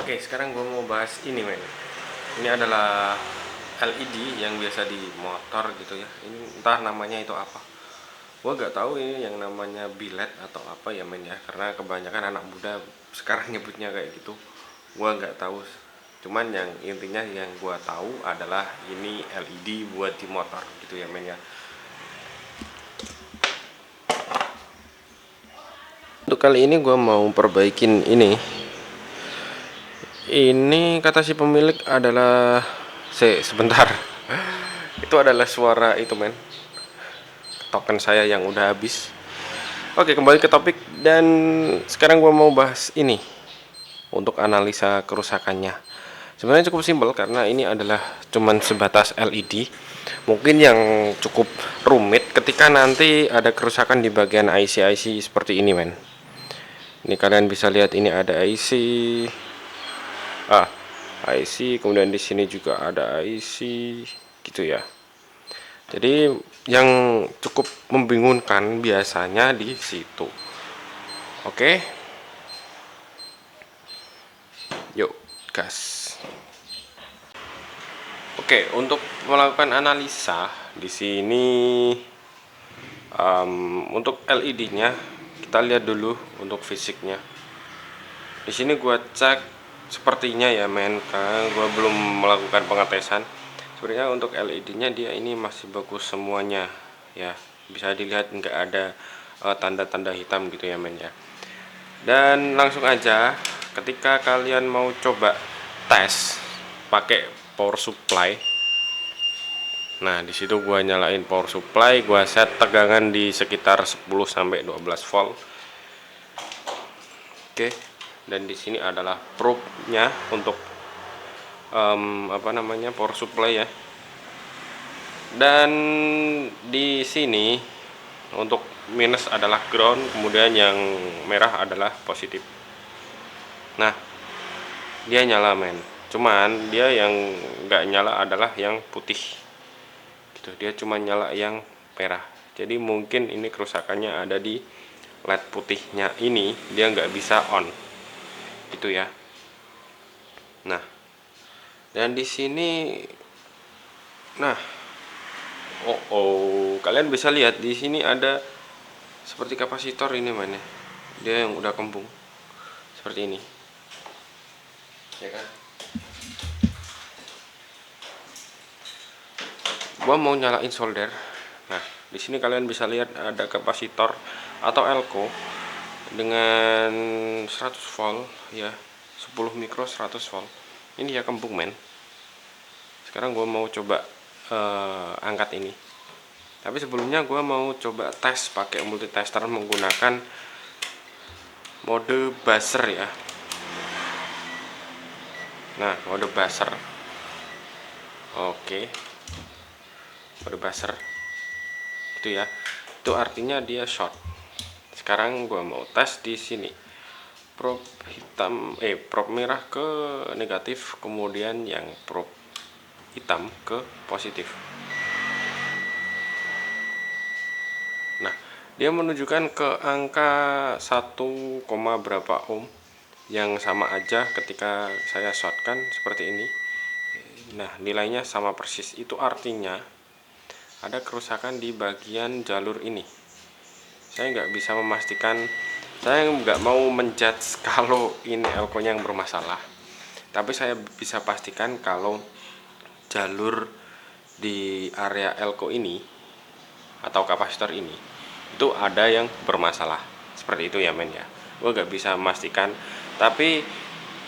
Oke, sekarang gue mau bahas ini, men. Ini adalah LED yang biasa di motor gitu ya. Ini entah namanya itu apa. Gue gak tahu ini yang namanya bilet atau apa ya, men ya. Karena kebanyakan anak muda sekarang nyebutnya kayak gitu. Gue gak tahu. Cuman yang intinya yang gue tahu adalah ini LED buat di motor gitu ya, men ya. Untuk kali ini gue mau perbaikin ini. Ini kata si pemilik adalah sebentar. Itu adalah suara itu, men. Token saya yang udah habis. Oke, kembali ke topik dan sekarang gue mau bahas ini untuk analisa kerusakannya. Sebenarnya cukup simpel karena ini adalah cuman sebatas LED. Mungkin yang cukup rumit ketika nanti ada kerusakan di bagian IC seperti ini, men. Ini kalian bisa lihat ini ada IC. IC, kemudian di sini juga ada IC gitu ya. Jadi yang cukup membingungkan biasanya di situ. Oke. Yuk, gas. Oke, untuk melakukan analisa di sini untuk LED-nya kita lihat dulu untuk fisiknya. Di sini gua cek sepertinya ya, men, karena gua belum melakukan pengetesan. Sebenarnya untuk LED-nya dia ini masih bagus semuanya ya. Bisa dilihat nggak ada tanda-tanda hitam gitu ya, men ya. Dan langsung aja ketika kalian mau coba tes pakai power supply. Nah, di situ gua nyalain power supply, gua set tegangan di sekitar 10 sampai 12 volt. Oke. Dan di sini adalah probe-nya untuk power supply ya. Dan di sini untuk minus adalah ground, kemudian yang merah adalah positif. Nah, dia nyala, men. Cuman dia yang nggak nyala adalah yang putih gitu. Dia cuma nyala yang merah. Jadi mungkin ini kerusakannya ada di LED putihnya ini, dia nggak bisa on gitu ya. Nah, dan di sini, nah, kalian bisa lihat di sini ada seperti kapasitor ini, mana dia yang udah kembung seperti ini ya kan. Gua mau nyalain solder. Nah, di sini kalian bisa lihat ada kapasitor atau elko dengan 100 volt ya, 10 mikro 100 volt. Ini ya kembung, men. Sekarang gua mau coba angkat ini. Tapi sebelumnya gua mau coba tes pakai multitester menggunakan mode buzzer ya. Nah, mode buzzer. Oke. Mode buzzer. Itu ya. Itu artinya dia short. Sekarang gua mau tes di sini. Probe merah ke negatif, kemudian yang probe hitam ke positif. Nah, dia menunjukkan ke angka 1, berapa ohm, yang sama aja ketika saya shortkan seperti ini. Nah, nilainya sama persis. Itu artinya ada kerusakan di bagian jalur ini. Saya nggak bisa memastikan, saya nggak mau menjudge kalau ini elko-nya yang bermasalah. Tapi saya bisa pastikan kalau jalur di area elko ini atau kapasitor ini itu ada yang bermasalah. Seperti itu ya, men ya. Gue nggak bisa memastikan, tapi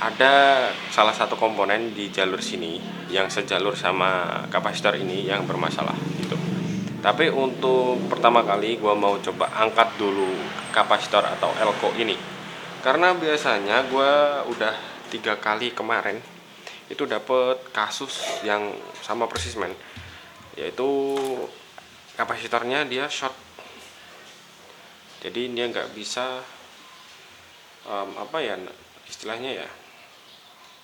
ada salah satu komponen di jalur sini yang sejalur sama kapasitor ini yang bermasalah gitu. Tapi untuk pertama kali gue mau coba angkat dulu kapasitor atau elko ini, karena biasanya gue udah 3 kali kemarin itu dapet kasus yang sama persis, men, yaitu kapasitornya dia short. Jadi dia nggak bisa istilahnya ya,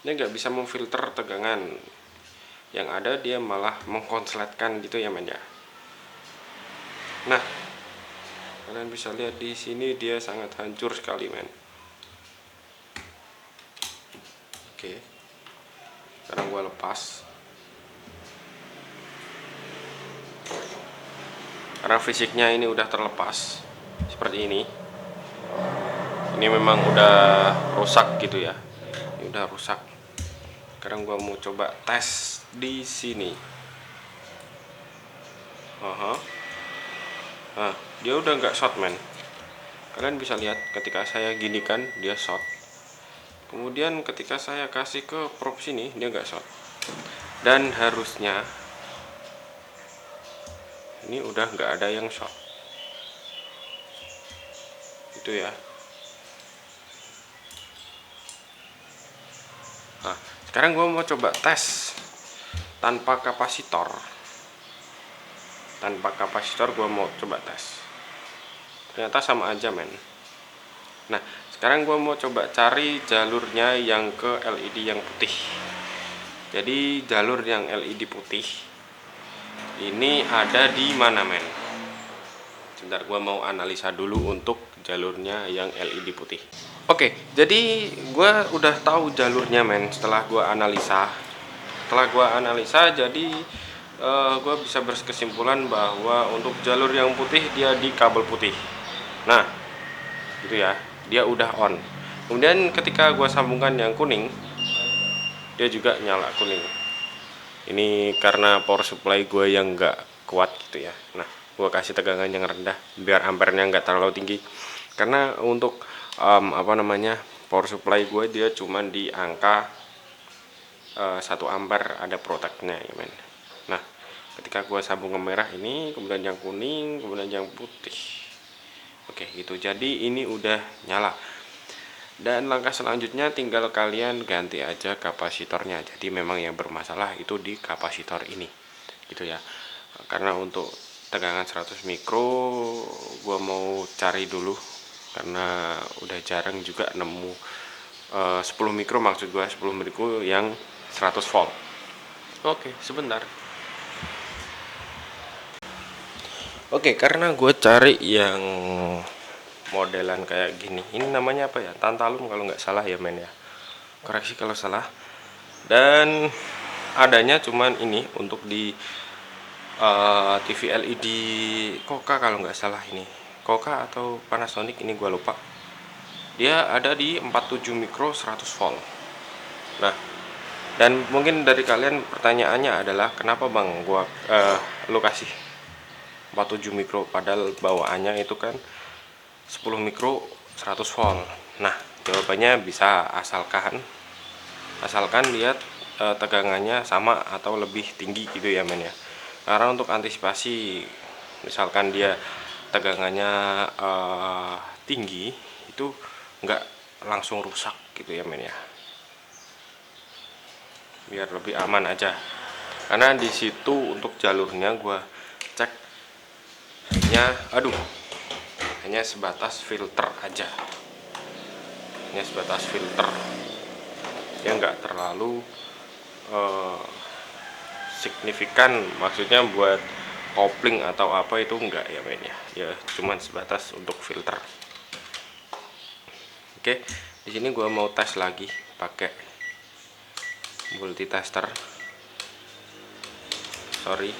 dia nggak bisa memfilter tegangan, yang ada dia malah mengkonsletkan gitu ya, men ya. Nah, kalian bisa lihat di sini dia sangat hancur sekali, men. Oke, sekarang gua lepas karena fisiknya ini udah terlepas seperti ini. Ini memang udah rusak gitu ya, ini udah rusak. Sekarang gua mau coba tes di sini. Nah, dia udah nggak short, men. Kalian bisa lihat ketika saya gini kan dia short. Kemudian ketika saya kasih ke prop sini dia nggak short. Dan harusnya ini udah nggak ada yang short. Itu ya. Nah, sekarang gue mau coba tes tanpa kapasitor. Tanpa kapasitor gue mau coba tes. Ternyata sama aja, men. Nah, sekarang gue mau coba cari jalurnya yang ke LED yang putih. Jadi jalur yang LED putih ini ada di mana, men? Sebentar, gue mau analisa dulu untuk jalurnya yang LED putih. Oke, jadi gue udah tahu jalurnya, men. Setelah gue analisa, jadi gue bisa berkesimpulan bahwa untuk jalur yang putih dia di kabel putih. Nah, gitu ya, dia udah on. Kemudian ketika gue sambungkan yang kuning, dia juga nyala kuning. Ini karena power supply gue yang nggak kuat gitu ya. Nah, gue kasih tegangan yang rendah biar ampernya nggak terlalu tinggi. Karena untuk power supply gue dia cuman di angka 1 ampere, ada protectnya ya, men. Nah, ketika gue sambung ke merah ini, kemudian yang kuning, kemudian yang putih. Oke, gitu. Jadi ini udah nyala. Dan langkah selanjutnya tinggal kalian ganti aja kapasitornya. Jadi memang yang bermasalah itu di kapasitor ini, gitu ya. Karena untuk tegangan 100 mikro gua mau cari dulu karena udah jarang juga nemu 10 mikro, maksud gua 10 mikro yang 100 volt. Oke, sebentar. Oke, karena gue cari yang modelan kayak gini, ini namanya apa ya, tantalum kalau nggak salah ya, men ya, koreksi kalau salah. Dan adanya cuman ini untuk di TV LED Koka kalau nggak salah, ini Koka atau Panasonic, ini gue lupa. Dia ada di 47 mikro 100 volt. Nah, dan mungkin dari kalian pertanyaannya adalah kenapa, bang, gua lu kasih 47 mikro padahal bawaannya itu kan 10 mikro 100 volt. Nah, jawabannya bisa asalkan lihat tegangannya sama atau lebih tinggi gitu ya, men ya. Karena untuk antisipasi misalkan dia tegangannya tinggi, itu nggak langsung rusak gitu ya, men ya. Biar lebih aman aja. Karena di situ untuk jalurnya gua cek hanya sebatas filter aja. Hanya sebatas filter. Ya nggak terlalu signifikan, maksudnya buat kopling atau apa itu enggak ya, men ya. Ya cuman sebatas untuk filter. Oke, di sini gua mau tes lagi pakai multitester. Sorry.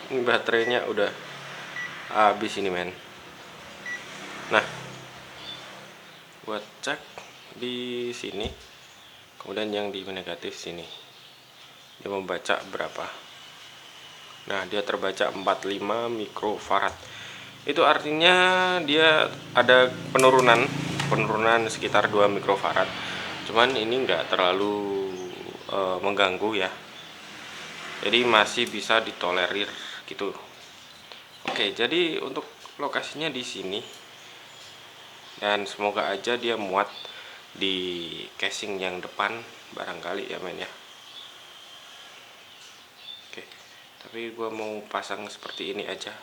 Ini baterainya udah habis ini, men. Nah, buat cek di sini, kemudian yang di negatif sini dia membaca berapa. Nah, dia terbaca 45 mikrofarad. Itu artinya dia ada penurunan sekitar 2 mikrofarad. Cuman ini enggak terlalu mengganggu ya. Jadi masih bisa ditolerir gitu. Oke, jadi untuk lokasinya di sini. Dan semoga aja dia muat di casing yang depan barangkali ya, men ya. Oke, tapi gua mau pasang seperti ini aja,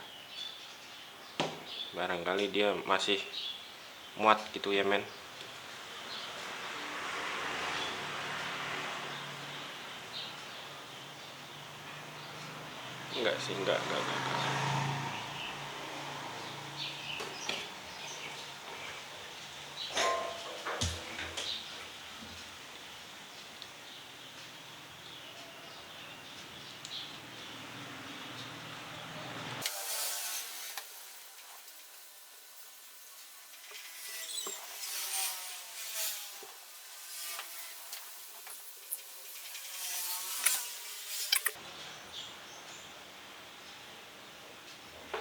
barangkali dia masih muat gitu ya, men. Enggak sih, enggak.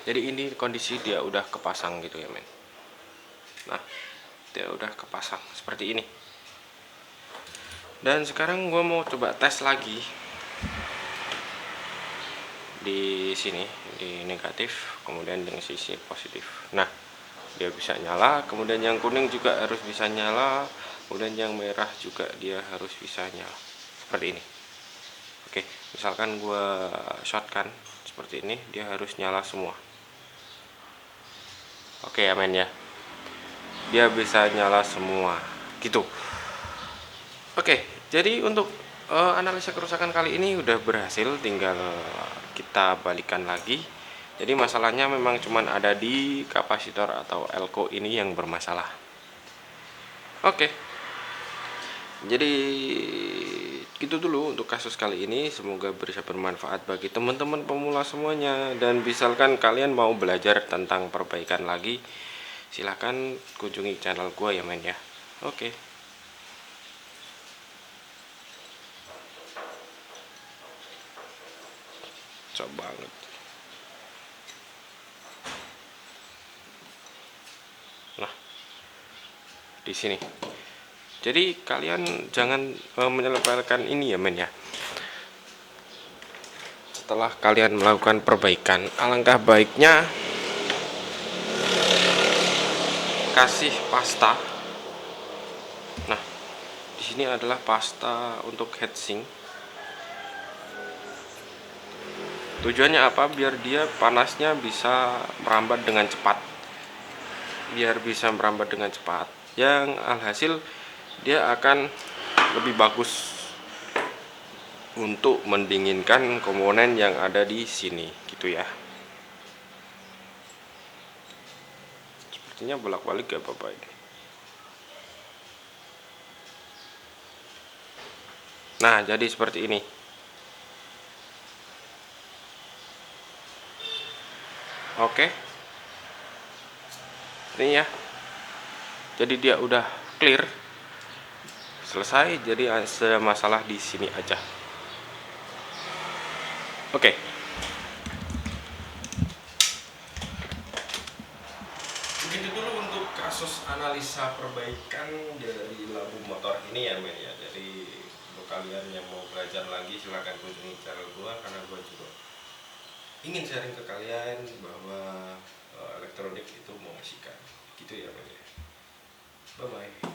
jadi ini kondisi dia udah kepasang gitu ya men. Nah, dia udah kepasang seperti ini. Dan sekarang gue mau coba tes lagi di sini, di negatif, kemudian dengan sisi positif. Nah, dia bisa nyala, kemudian yang kuning juga harus bisa nyala, kemudian yang merah juga dia harus bisa nyala seperti ini. Oke, misalkan gue shotkan seperti ini, dia harus nyala semua. Oke ya men ya, dia bisa nyala semua gitu. Oke, jadi untuk analisa kerusakan kali ini udah berhasil, tinggal kita balikan lagi. Jadi masalahnya memang cuman ada di kapasitor atau elko ini yang bermasalah. Oke, jadi gitu dulu untuk kasus kali ini. Semoga bisa bermanfaat bagi teman-teman pemula semuanya. Dan misalkan kalian mau belajar tentang perbaikan lagi, silahkan kunjungi channel gua ya men ya. Oke. Cocok banget. Nah, di sini. Jadi kalian jangan menyepelekan ini ya men ya. Setelah kalian melakukan perbaikan, alangkah baiknya kasih pasta. Nah, di sini adalah pasta untuk heatsink. Tujuannya apa? Biar dia panasnya bisa merambat dengan cepat. Biar bisa merambat dengan cepat. Yang alhasil dia akan lebih bagus untuk mendinginkan komponen yang ada di sini gitu ya. Sepertinya bolak-balik ya Bapak ini. Nah, jadi seperti ini. Oke. Ini ya. Jadi dia udah clear. Selesai, jadi ada masalah di sini aja. Oke. Begitu dulu untuk kasus analisa perbaikan dari lampu motor ini ya men ya. Jadi untuk kalian yang mau belajar lagi silahkan kunjungi channel gua, karena gua juga ingin sharing ke kalian bahwa elektronik itu mengasihkan gitu ya men ya. Bye bye.